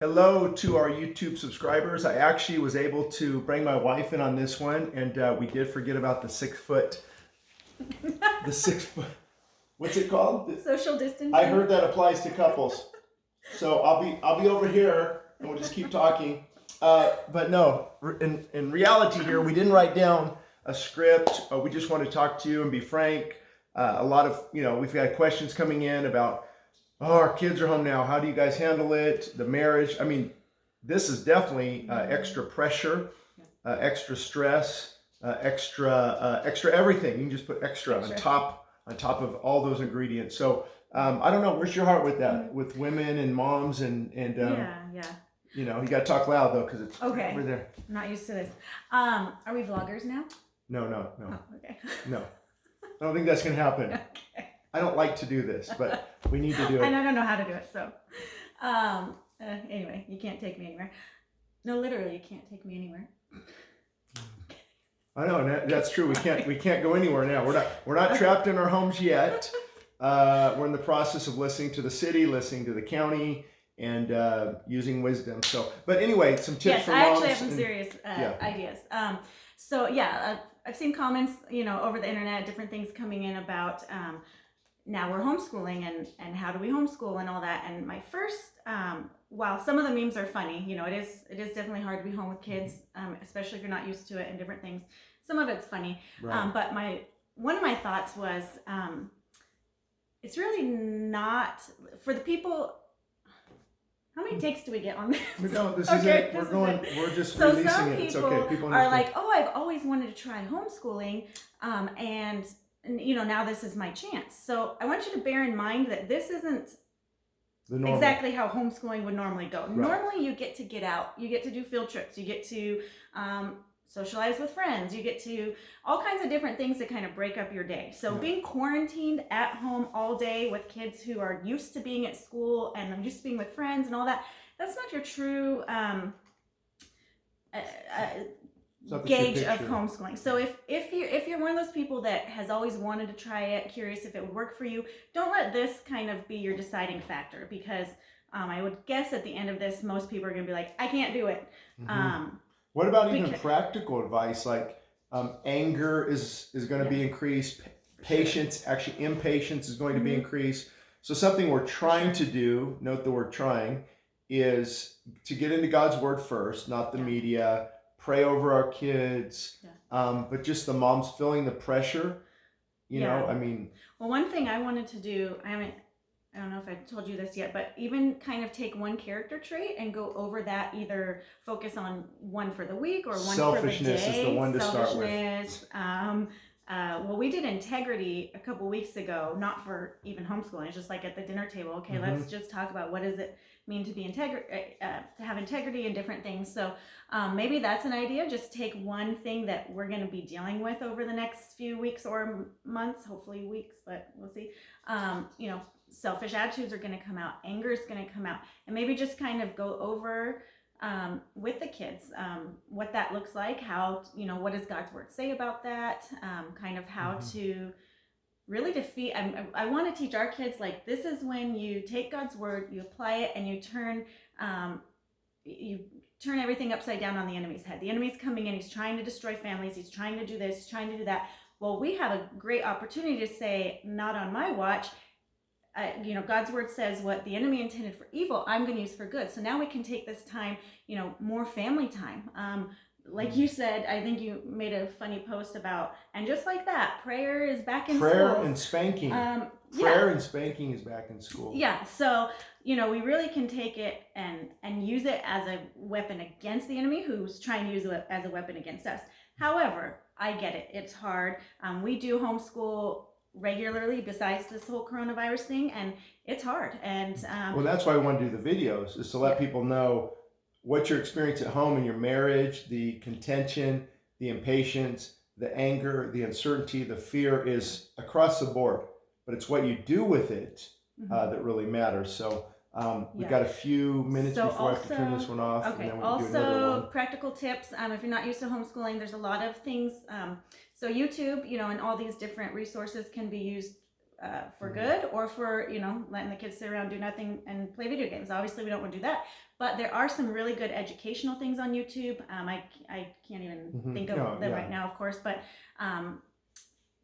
Hello to our YouTube subscribers. I actually was able to bring my wife in on this one, and we did forget about the 6 foot, the 6 foot, what's it called? Social distancing. I heard that applies to couples. So I'll be over here and we'll just keep talking. But no, in reality here, we didn't write down a script. We just want to talk to you and be frank. A lot of, we've got questions coming in about, oh, our kids are home now. How do you guys handle it? The marriage. I mean, this is definitely extra pressure, extra stress, extra everything. You can just put extra on top of all those ingredients. So I don't know. Where's your heart with that? With women and moms and yeah. You got to talk loud though, because it's okay. over there. I'm not used to this. Are we vloggers now? No. Oh, okay. No. I don't think that's gonna happen. Okay. I don't like to do this, but we need to do it. And I don't know how to do it, so. Anyway, you can't take me anywhere. No, literally, you can't take me anywhere. I know that's true. We can't go anywhere now. We're not trapped in our homes yet. We're in the process of listening to the city, listening to the county, and using wisdom. So, but anyway, some tips for moms. I actually have some serious ideas. I've seen comments, over the internet, different things coming in about now we're homeschooling and how do we homeschool and all that. And my first, while some of the memes are funny, it is definitely hard to be home with kids, especially if you're not used to it and different things. Some of it's funny, right. But one of my thoughts was it's really not for the people. How many takes do we get on this? No, this is it. We're just releasing it. It's okay. People are like, oh, I've always wanted to try homeschooling, and now this is my chance. So I want you to bear in mind that this isn't exactly how homeschooling would normally go. Right. Normally, you get out, you get to do field trips, you get to socialize with friends, you get to all kinds of different things that kind of break up your day. So being quarantined at home all day with kids who are used to being at school and used to being with friends and all that, that's not your true gauge of homeschooling. So if you're one of those people that has always wanted to try it, curious if it would work for you, don't let this kind of be your deciding factor, because I would guess at the end of this, most people are going to be like, I can't do it. Mm-hmm. What about even practical advice, like anger is going to be increased, patience, actually impatience is going to be increased. So something we're trying to do, note the word trying, is to get into God's word first, not the media, pray over our kids, but just the moms feeling the pressure, I mean. Well, one thing I wanted to do, I don't know if I told you this yet, but even kind of take one character trait and go over that, either focus on one for the week or one for the day. Selfishness is the one to start with. Well, we did integrity a couple weeks ago, not for even homeschooling. It's just like at the dinner table. Okay, let's just talk about what does it mean to be to have integrity and different things. So maybe that's an idea. Just take one thing that we're going to be dealing with over the next few weeks or months, hopefully weeks, but we'll see. Selfish attitudes are going to come out, anger is going to come out, and maybe just kind of go over with the kids what that looks like, how, what does God's word say about that, kind of how to really defeat. I want to teach our kids, like, this is when you take God's word, you apply it, and you turn everything upside down on the enemy's head. The enemy's coming in, he's trying to destroy families, he's trying to do this, he's trying to do that. Well, we have a great opportunity to say, not on my watch. God's word says what the enemy intended for evil, I'm going to use for good. So now we can take this time, more family time. Like you said, I think you made a funny post about, and just like that, prayer is back in school. Prayer and spanking. Prayer and spanking is back in school. Yeah. So, we really can take it and use it as a weapon against the enemy who's trying to use it as a weapon against us. However, I get it. It's hard. We do homeschool regularly besides this whole coronavirus thing, and it's hard. And well, that's why I want to do the videos, is to let people know what your experience at home in your marriage, the contention, the impatience, the anger, the uncertainty, the fear is across the board, but it's what you do with it that really matters. So we've got a few minutes before I have to turn this one off. Okay. And then we'll do another one. Practical tips. If you're not used to homeschooling, there's a lot of things. So YouTube, and all these different resources can be used for good, or for, you know, letting the kids sit around, do nothing, and play video games. Obviously, we don't want to do that. But there are some really good educational things on YouTube. I can't even think of them right now, of course, but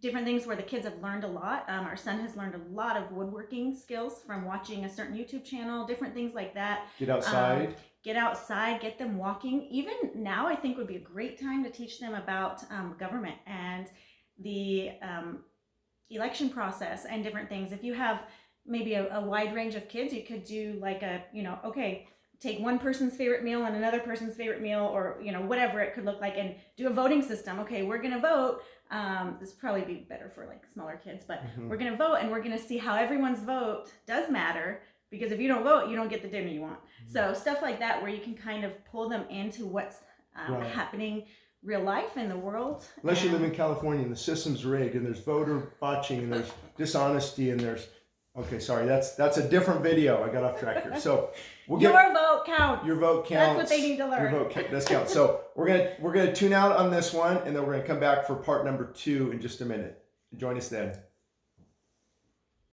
different things where the kids have learned a lot. Our son has learned a lot of woodworking skills from watching a certain YouTube channel, different things like that. Get outside. Get outside, get them walking. Even now, I think would be a great time to teach them about government and the election process and different things. If you have maybe a wide range of kids, you could do like a, you know, okay, take one person's favorite meal and another person's favorite meal, or, you know, whatever it could look like, and do a voting system. Okay, we're going to vote. This would probably be better for like smaller kids, but we're going to vote, and we're going to see how everyone's vote does matter, because if you don't vote, you don't get the dinner you want. So stuff like that, where you can kind of pull them into what's happening real life in the world. Unless you live in California and the system's rigged and there's voter botching and there's dishonesty and there's, okay, sorry, that's a different video. I got off track here. So we'll get your vote counts. Your vote counts. That's what they need to learn. Your vote does count. So we're gonna tune out on this one, and then we're gonna come back for part number 2 in just a minute. Join us then.